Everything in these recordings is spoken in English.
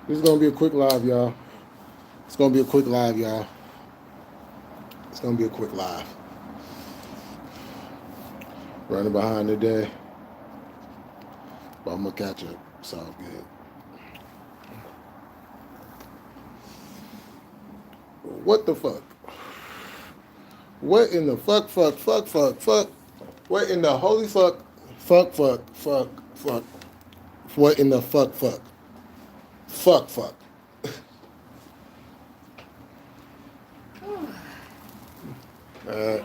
This is gonna be a quick live, y'all. It's gonna be a quick live, y'all. It's gonna be a quick live. Running behind today, but I'm gonna catch up. It's all good. What the fuck? What in the fuck? What in the holy fuck? What in the fuck? Fuck. Uh,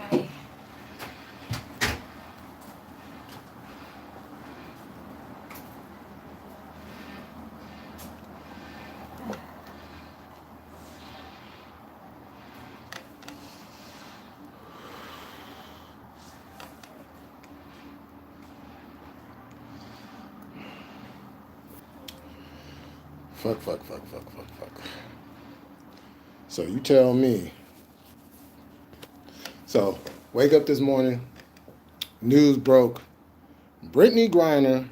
fuck. So you tell me. So wake up this morning. News broke. Brittany Griner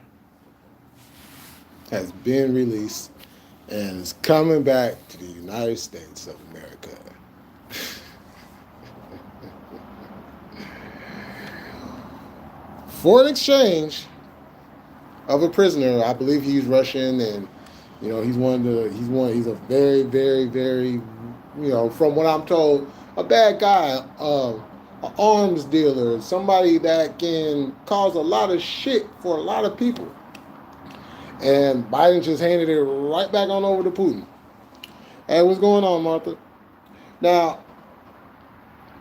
has been released and is coming back to the United States of America. For an exchange of a prisoner. I believe he's Russian, and he's a very, very, very, from what I'm told, a bad guy, an arms dealer, somebody that can cause a lot of shit for a lot of people. And Biden just handed it right back on over to Putin. Hey, what's going on, Martha? Now,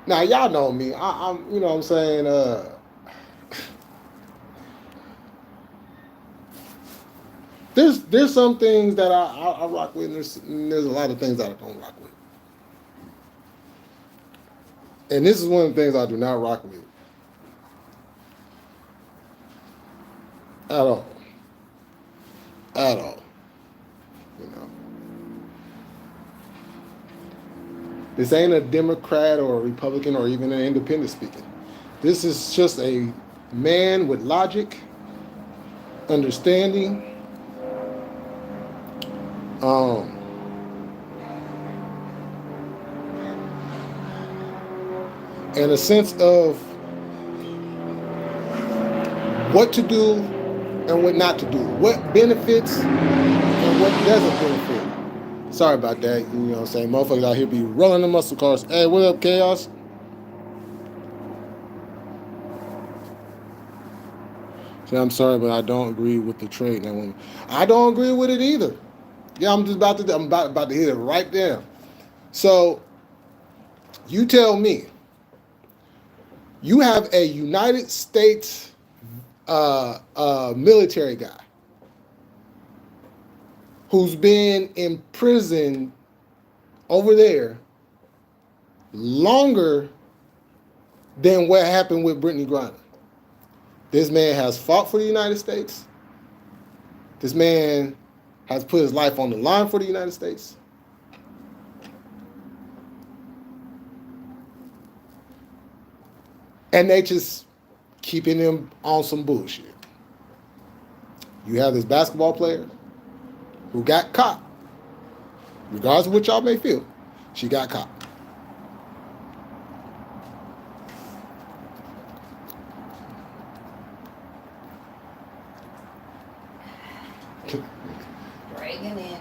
y'all know me. I'm, you know what I'm saying. There's some things that I rock with, and there's a lot of things that I don't rock with. And this is one of the things I do not rock with at all. At all. You know. This ain't a Democrat or a Republican or even an independent speaking. This is just a man with logic, understanding, and a sense of what to do and what not to do, what benefits and what doesn't benefit. Sorry about that. You know what I'm saying? Motherfuckers out here be rolling the muscle cars. Hey, what up, Chaos? See, I'm sorry, but I don't agree with the trade. Now, I don't agree with it either. Yeah, I'm about to hit it right there. So, you tell me. You have a United States military guy who's been in prison over there longer than what happened with Brittany Griner. This man has fought for the United States. This man has put his life on the line for the United States. And they just keeping him on some bullshit. You have this basketball player who got caught. Regardless of what y'all may feel, she got caught. Breaking in.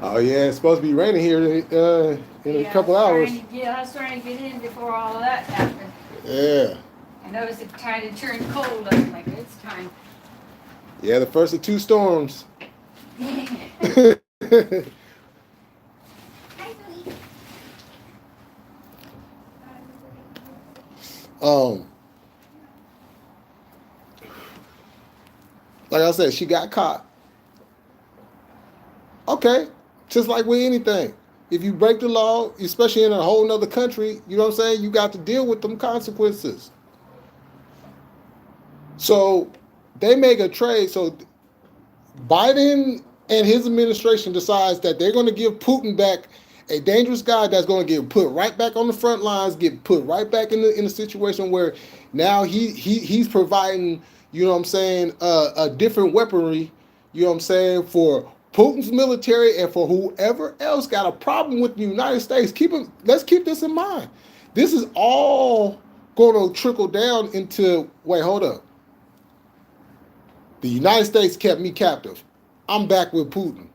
Oh yeah, it's supposed to be raining here in a couple hours. I was trying to get in before all of that happened. Yeah. I noticed it kind of turned cold. I'm like, it's time. Yeah, the first of two storms. Like I said, she got caught. Okay, just like with anything. If you break the law, especially in a whole nother country, you know what I'm saying? You got to deal with them consequences. So they make a trade. So Biden and his administration decides that they're going to give Putin back a dangerous guy that's going to get put right back on the front lines, get put right back in the situation where now he's providing, you know what I'm saying, a different weaponry, you know what I'm saying, for Putin's military, and for whoever else got a problem with the United States, let's keep this in mind. This is all going to trickle down into, wait, hold up. The United States kept me captive. I'm back with Putin.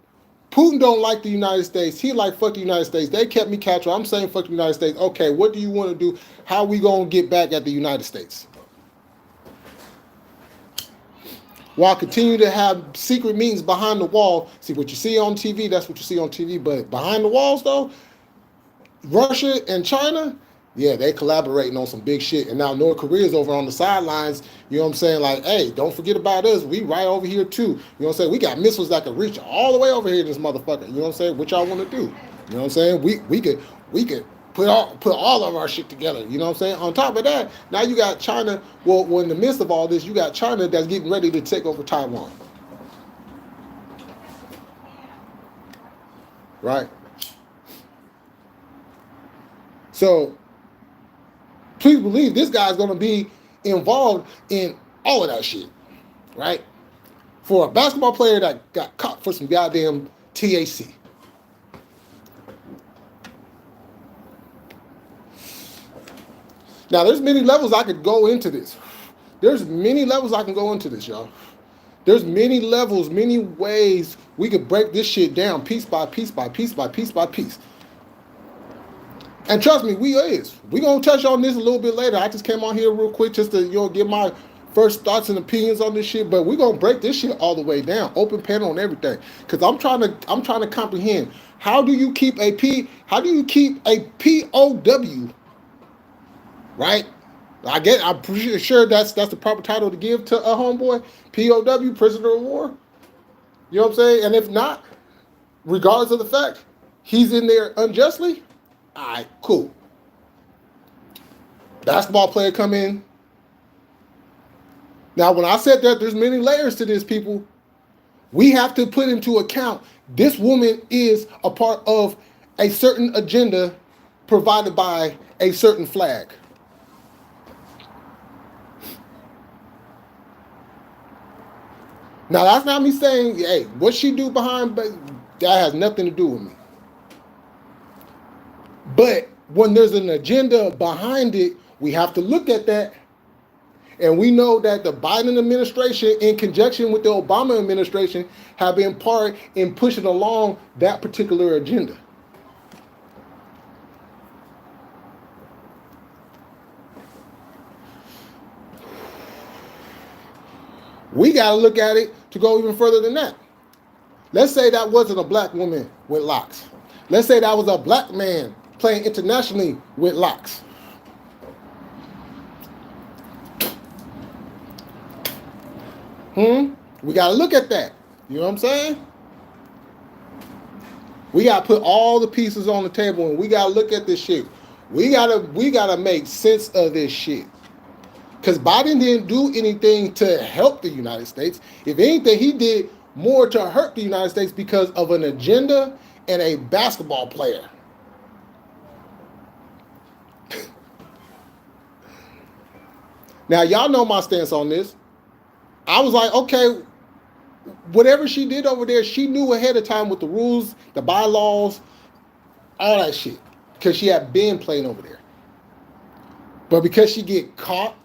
Putin don't like the United States. He like, fuck the United States. They kept me captive. I'm saying fuck the United States. Okay, what do you want to do? How we going to get back at the United States? While continue to have secret meetings behind the wall. See, what you see on TV, that's what you see on TV. But behind the walls, though, Russia and China, yeah, they collaborating on some big shit. And now North Korea's over on the sidelines, you know what I'm saying? Like, hey, don't forget about us. We right over here, too. You know what I'm saying? We got missiles that can reach all the way over here, this motherfucker. You know what I'm saying? What y'all want to do? You know what I'm saying? We could put all of our shit together. You know what I'm saying? On top of that, now you got China. Well, in the midst of all this, you got China that's getting ready to take over Taiwan. Right? So, please believe this guy's going to be involved in all of that shit. Right? For a basketball player that got caught for some goddamn TAC. Now, there's many levels I could go into this. There's many levels I can go into this, y'all. There's many levels, many ways we could break this shit down piece by piece by piece by piece by piece. And trust me, we're going to touch on this a little bit later. I just came on here real quick just to give my first thoughts and opinions on this shit. But we're going to break this shit all the way down. Open panel and everything. Because I'm trying to comprehend, how do you keep a POW, right? I'm pretty sure that's the proper title to give to a homeboy. POW, prisoner of war. You know what I'm saying? And if not, regardless of the fact, he's in there unjustly. All right, cool. Basketball player come in. Now, when I said that there's many layers to this, people, we have to put into account this woman is a part of a certain agenda provided by a certain flag. Now, that's not me saying, hey, what she do behind, that has nothing to do with me. But when there's an agenda behind it, we have to look at that. And we know that the Biden administration, in conjunction with the Obama administration, have been part in pushing along that particular agenda. We got to look at it to go even further than that. Let's say that wasn't a black woman with locks. Let's say that was a black man playing internationally with locks. We got to look at that. You know what I'm saying? We got to put all the pieces on the table and we got to look at this shit. We got to make sense of this shit. Because Biden didn't do anything to help the United States. If anything, he did more to hurt the United States because of an agenda and a basketball player. Now, y'all know my stance on this. I was like, okay, whatever she did over there, she knew ahead of time with the rules, the bylaws, all that shit. Because she had been playing over there. But because she get caught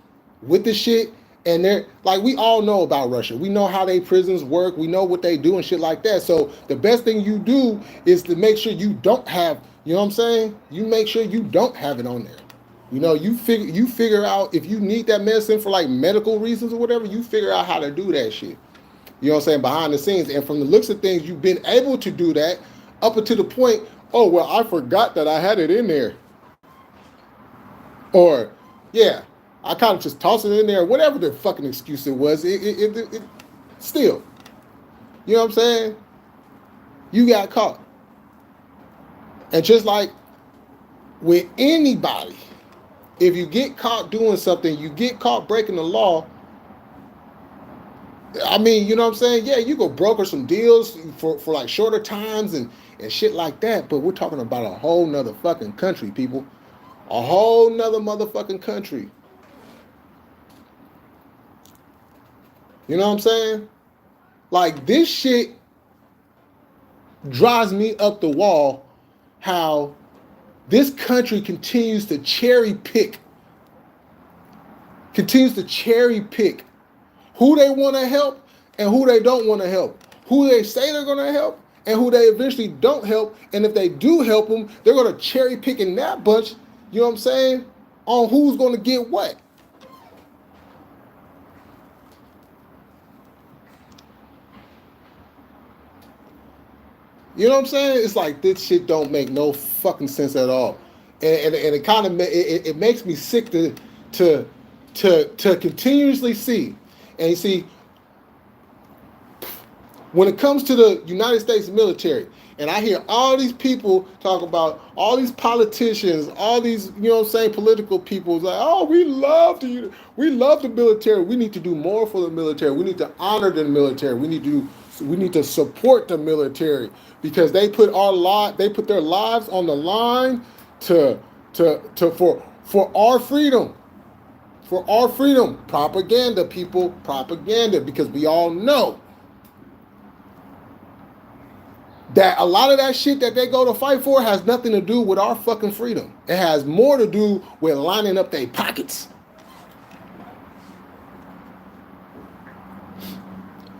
with the shit, and they're like, we all know about Russia. We know how they prisons work. We know what they do and shit like that. So the best thing you do is to make sure you don't have, you know what I'm saying? You make sure you don't have it on there. You know, you figure out if you need that medicine for like medical reasons or whatever, you figure out how to do that shit. You know what I'm saying? Behind the scenes. And from the looks of things, you've been able to do that up until the point, oh, well, I forgot that I had it in there. Or, yeah, I kind of just tossed it in there, whatever the fucking excuse it was. It still, you know what I'm saying? You got caught. And just like with anybody, if you get caught doing something, you get caught breaking the law, I mean, you know what I'm saying? Yeah, you go broker some deals for like shorter times and shit like that, but we're talking about a whole nother fucking country, people. A whole nother motherfucking country. You know what I'm saying? Like, this shit drives me up the wall how this country continues to cherry pick who they want to help and who they don't want to help, who they say they're going to help and who they eventually don't help. And if they do help them, they're going to cherry pick in that bunch, you know what I'm saying, on who's going to get what. You know what I'm saying? It's like this shit don't make no fucking sense at all, and it kind of it makes me sick to continuously see, and you see when it comes to the United States military, and I hear all these people talk about all these politicians, all these, you know what I'm saying, political people, like, oh, we love the military. We need to do more for the military. We need to honor the military. We need to support the military because they put their lives on the line for our freedom. For our freedom. Propaganda, people, propaganda, because we all know that a lot of that shit that they go to fight for has nothing to do with our fucking freedom. It has more to do with lining up their pockets.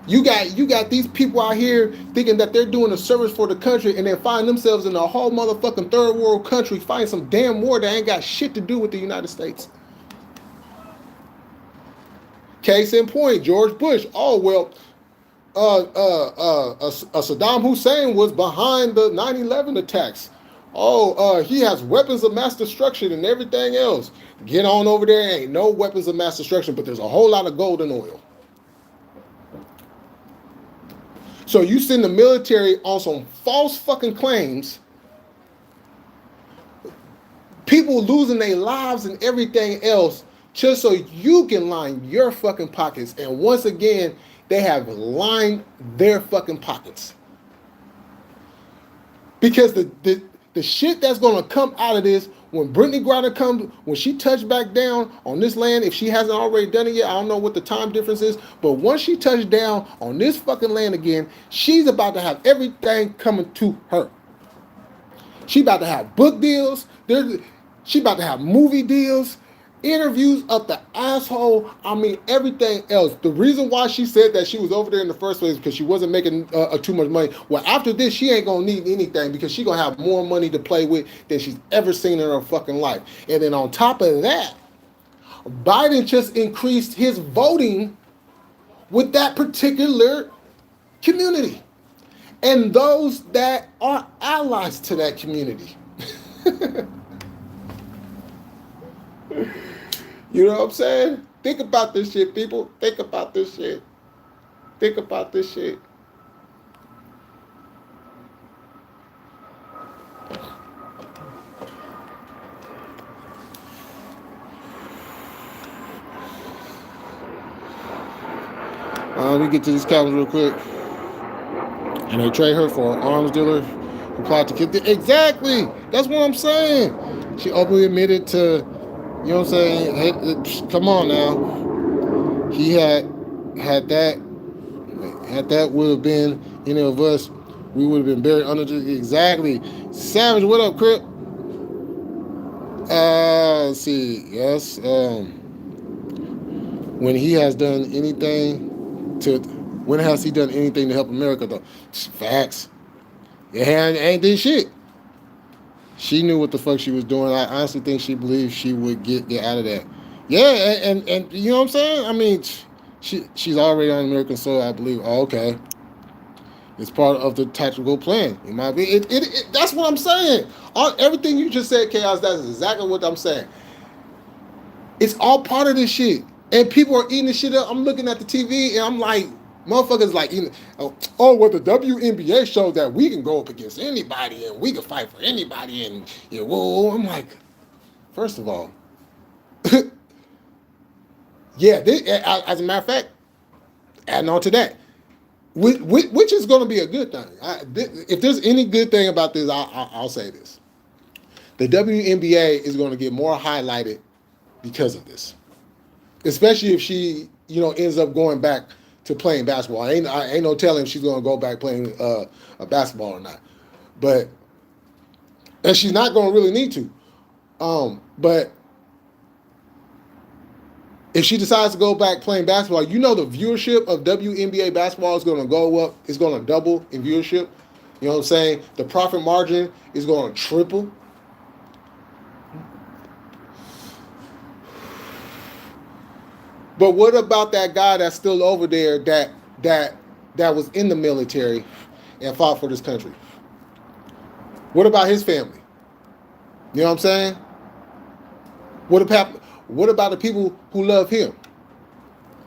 You got these people out here thinking that they're doing a service for the country and then find themselves in a whole motherfucking third world country fighting some damn war that ain't got shit to do with the United States. Case in point, George Bush. Oh, well, Saddam Hussein was behind the 9/11 attacks. Oh, he has weapons of mass destruction and everything else. Get on over there. Ain't no weapons of mass destruction, but there's a whole lot of gold and oil. So you send the military on some false fucking claims, people losing their lives and everything else, just so you can line your fucking pockets. And once again, they have lined their fucking pockets. Because the shit that's going to come out of this, when Brittany Griner comes, when she touched back down on this land, if she hasn't already done it yet, I don't know what the time difference is, but once she touched down on this fucking land again, she's about to have everything coming to her. She about to have book deals. She about to have movie deals. Interviews up the asshole. I mean, everything else. The reason why she said that she was over there in the first place is because she wasn't making too much money. Well, after this, she ain't gonna need anything because she gonna have more money to play with than she's ever seen in her fucking life. And then on top of that, Biden just increased his voting with that particular community and those that are allies to that community. You know what I'm saying? Think about this shit, people. Think about this shit. Think about this shit. Let me get to this Cowboys real quick. And they trade her for an arms dealer who plotted to kill. Exactly. That's what I'm saying. She openly admitted to, you know what I'm saying? Hey, come on now. He had that would have been any of us, we would have been buried under the, exactly. Savage, what up, Crip? Let's see. Yes. When has he done anything to help America though? Facts. Yeah, ain't this shit. She knew what the fuck she was doing. I honestly think she believed she would get out of that. Yeah, and you know what I'm saying? I mean, she's already on American soil, I believe. Oh, okay. It's part of the tactical plan. It might be. That's what I'm saying. Everything you just said, Chaos, that's exactly what I'm saying. It's all part of this shit. And people are eating this shit up. I'm looking at the TV and I'm like, motherfuckers like, well, the WNBA shows that we can go up against anybody and we can fight for anybody. And, I'm like, first of all, yeah, as a matter of fact, adding on to that, which is going to be a good thing. If there's any good thing about this, I'll say this. The WNBA is going to get more highlighted because of this. Especially if she, ends up going back to playing basketball. I ain't no telling if she's gonna go back playing a basketball or not. But and she's not gonna really need to. But if she decides to go back playing basketball, you know the viewership of WNBA basketball is gonna go up. It's gonna double in viewership. You know what I'm saying? The profit margin is gonna triple. But what about that guy that's still over there that was in the military and fought for this country? What about his family? You know what I'm saying? What about the people who love him?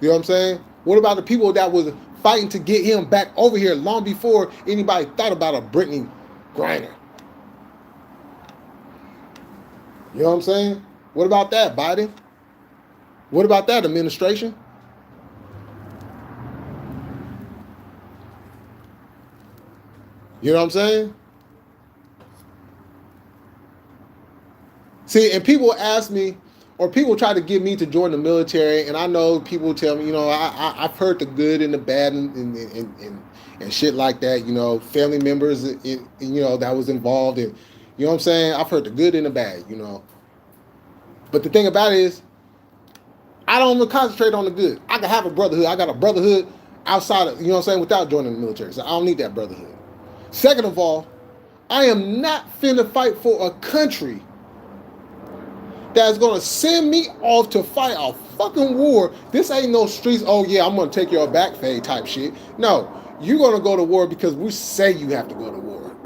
You know what I'm saying? What about the people that was fighting to get him back over here long before anybody thought about a Brittany Griner? You know what I'm saying? What about that, Biden? What about that administration? You know what I'm saying? See, and people ask me, or people try to get me to join the military, and I know people tell me, you know, I've heard the good and the bad and shit like that, you know, family members, you know, that was involved in, you know what I'm saying? I've heard the good and the bad, you know. But the thing about it is, I don't even concentrate on the good. I can have a brotherhood. I got a brotherhood outside of, you know what I'm saying, without joining the military. So I don't need that brotherhood. Second of all, I am not finna fight for a country that's gonna send me off to fight a fucking war. This ain't no streets, oh yeah, I'm gonna take your back fade type shit. No, you're gonna go to war because we say you have to go to war.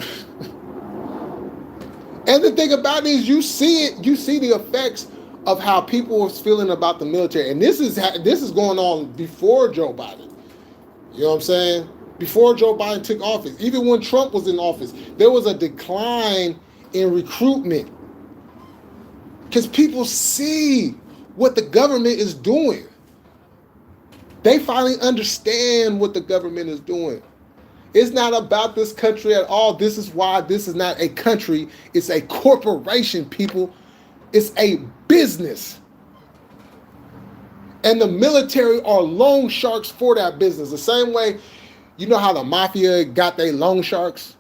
And the thing about it is, you see the effects of how people was feeling about the military. And this is going on before Joe Biden. You know what I'm saying? Before Joe Biden took office. Even when Trump was in office, there was a decline in recruitment. Because people see what the government is doing. They finally understand what the government is doing. It's not about this country at all. This is why this is not a country. It's a corporation, people. It's a business. And the military are loan sharks for that business. The same way, you know how the mafia got their loan sharks?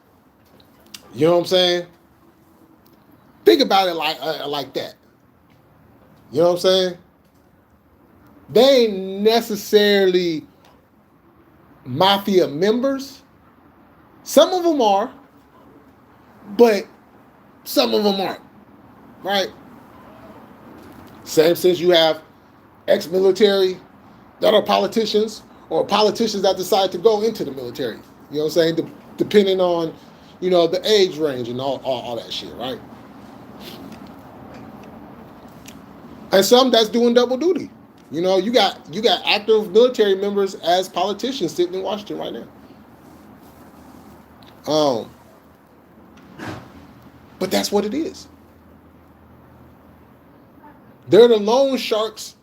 You know what I'm saying? Think about it like that. You know what I'm saying? They ain't necessarily mafia members. Some of them are, but some of them aren't, right? Same sense you have ex-military that are politicians or politicians that decide to go into the military. You know what I'm saying? Depending on, you know, the age range and all that shit, right? And some that's doing double duty. You know, you got active military members as politicians sitting in Washington right now. But that's what it is. They're the loan sharks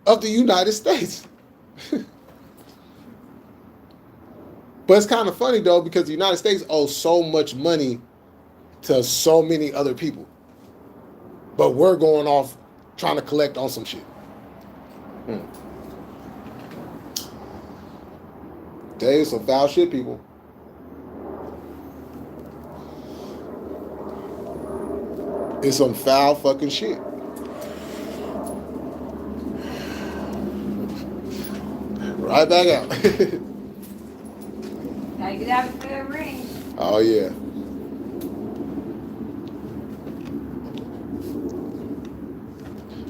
of the United States. But it's kind of funny though, because the United States owes so much money to so many other people. But we're going off trying to collect on some shit. Tell you some foul shit, people. It's some foul fucking shit. Right back out. Gotta get out of the ring. Oh yeah.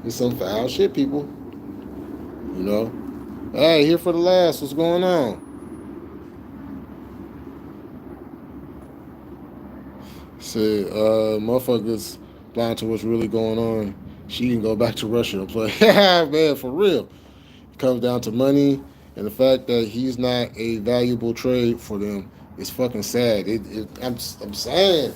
It's some foul shit, people. You know. Hey, here for the last. What's going on? Say, motherfuckers blind to what's really going on. She can go back to Russia and play. Man, for real. It comes down to money and the fact that he's not a valuable trade for them. It's fucking sad. I'm saying.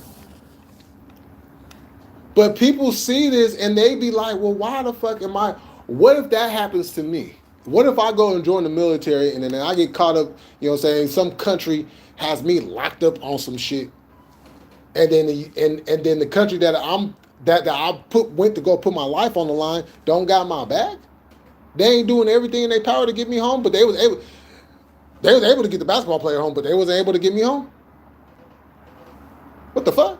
But people see this and they be like, well, why the fuck am I? What if that happens to me? What if I go and join the military and then I get caught up, you know what I'm saying, some country has me locked up on some shit. And then the country that I went to go put my life on the line don't got my back. They ain't doing everything in their power to get me home, but they was able. They was able to get the basketball player home, but they wasn't able to get me home. What the fuck?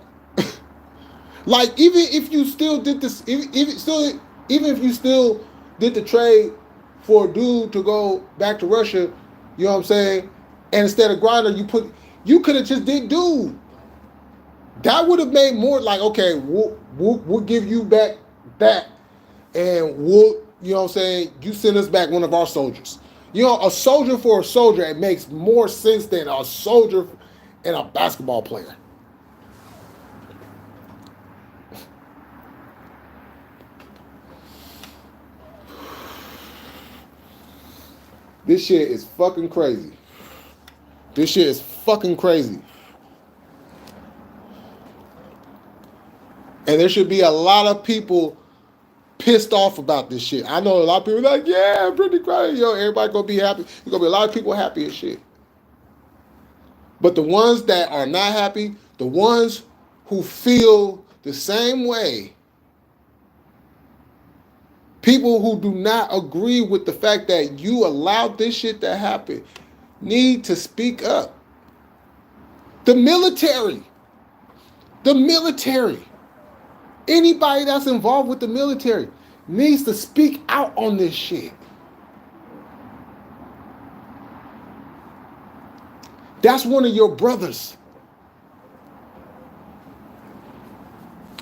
Like, even if you still did this, even if you still did the trade for a dude to go back to Russia, you know what I'm saying? And instead of Grindr, you could have just did dude. That would have made more like, okay, we'll give you back that, and we'll, you know what I'm saying, you send us back one of our soldiers. You know, a soldier for a soldier, it makes more sense than a soldier and a basketball player. This shit is fucking crazy. This shit is fucking crazy. And there should be a lot of people pissed off about this shit. I know a lot of people like, yeah, Brittney Griner, yo, everybody gonna be happy. There's gonna be a lot of people happy as shit. But the ones that are not happy, the ones who feel the same way, people who do not agree with the fact that you allowed this shit to happen, need to speak up. The military, anybody that's involved with the military needs to speak out on this shit. That's one of your brothers.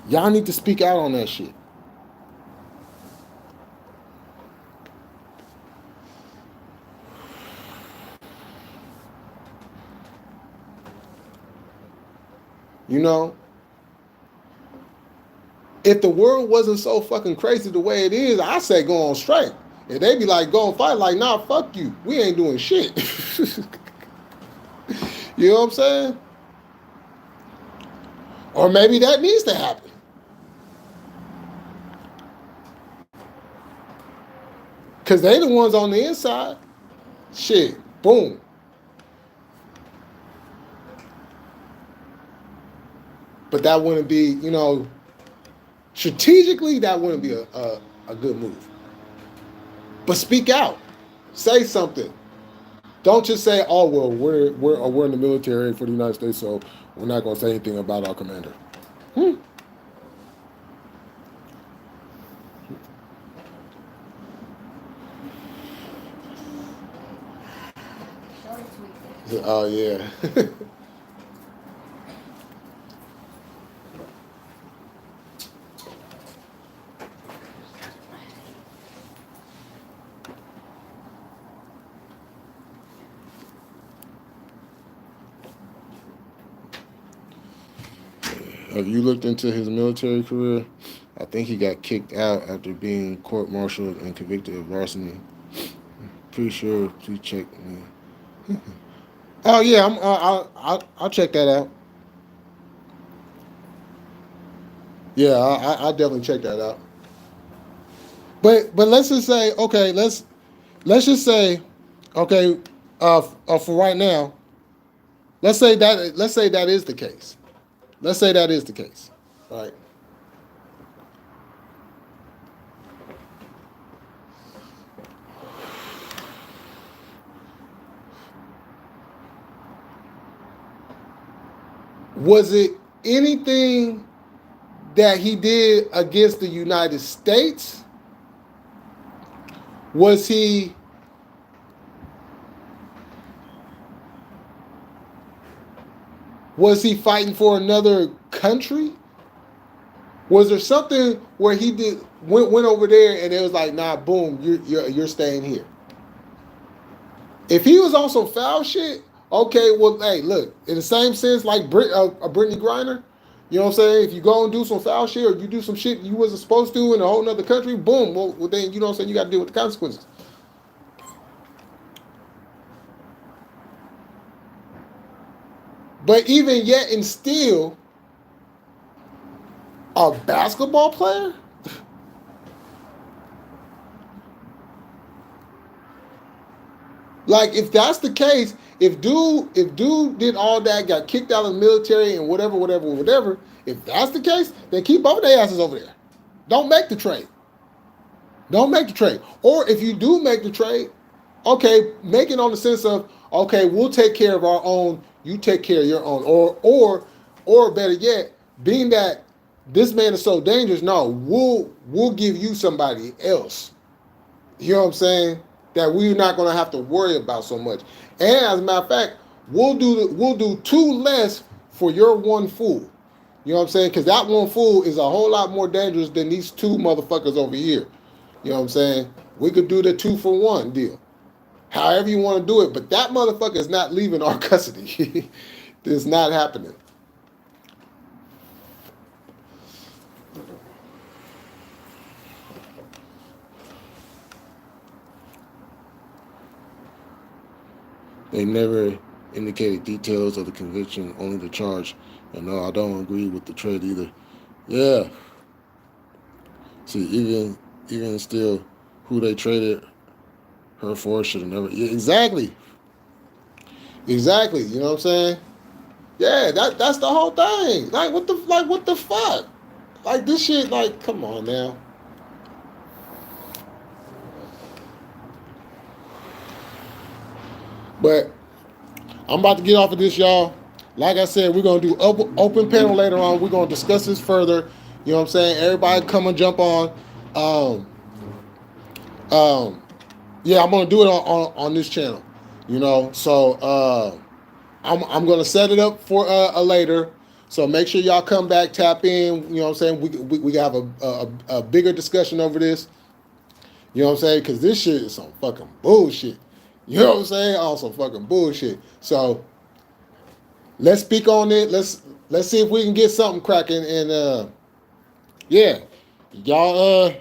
Y'all need to speak out on that shit. You know, if the world wasn't so fucking crazy the way it is, I say go on strike. If they be like, go and fight, like, nah, fuck you. We ain't doing shit. You know what I'm saying? Or maybe that needs to happen. Because they the ones on the inside. Shit, boom. But that wouldn't be, you know, strategically, that wouldn't be a good move. But speak out. Say something. Don't just say, oh, well, we're in the military for the United States, so we're not going to say anything about our commander. Oh, yeah. Have you looked into his military career? I think he got kicked out after being court-martialed and convicted of larceny. Pretty sure. Please check me. Oh yeah, I'll check that out. Yeah, I definitely check that out. But let's just say, okay, let's just say, okay, for right now, let's say that is the case. Let's say that is the case, right? Was it anything that he did against the United States? Was he fighting for another country? Was there something where he went over there and it was like, nah, boom, you're staying here? If he was on some foul shit, okay, well, hey, look, in the same sense like Brittney Griner, you know what I'm saying? If you go and do some foul shit or you do some shit you wasn't supposed to in a whole nother country, boom, well then, you know what I'm saying, you got to deal with the consequences. But even yet and still, a basketball player? Like, if that's the case, if dude did all that, got kicked out of the military and whatever, if that's the case, then keep both their asses over there. Don't make the trade. Or if you do make the trade, okay, make it on the sense of, okay, we'll take care of our own, you take care of your own. Or better yet, being that this man is so dangerous, no, we'll give you somebody else. You know what I'm saying? That we're not gonna have to worry about so much. And as a matter of fact, we'll do two less for your one fool. You know what I'm saying? Because that one fool is a whole lot more dangerous than these two motherfuckers over here. You know what I'm saying? We could do the 2-for-1 deal. However you want to do it, but that motherfucker is not leaving our custody. It's not happening. They never indicated details of the conviction, only the charge. And no, I don't agree with the trade either. Yeah. See, even still, who they traded her for should have never. Yeah, exactly. Exactly. You know what I'm saying? Yeah, that's the whole thing. Like what the fuck? Like this shit. Like, come on now. But I'm about to get off of this, y'all. Like I said, we're going to do open panel later on. We're going to discuss this further. You know what I'm saying? Everybody come and jump on. Um, yeah, I'm going to do it on this channel. You know, so I'm going to set it up for a later. So make sure y'all come back, tap in. You know what I'm saying? We have a bigger discussion over this. You know what I'm saying? Because this shit is some fucking bullshit. You know what I'm saying? Also fucking bullshit. So let's speak on it. Let's see if we can get something cracking. And yeah, y'all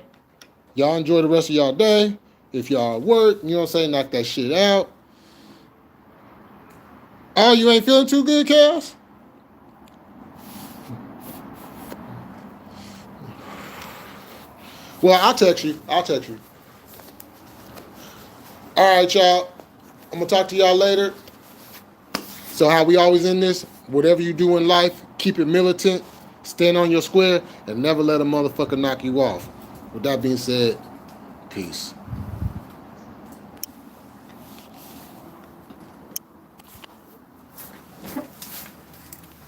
enjoy the rest of y'all day. If y'all at work, you know what I'm saying, knock that shit out. Oh, you ain't feeling too good, Kels? Well, I'll text you. All right, y'all. I'm gonna talk to y'all later. So how we always end this, whatever you do in life, keep it militant, stand on your square, and never let a motherfucker knock you off. With that being said, peace.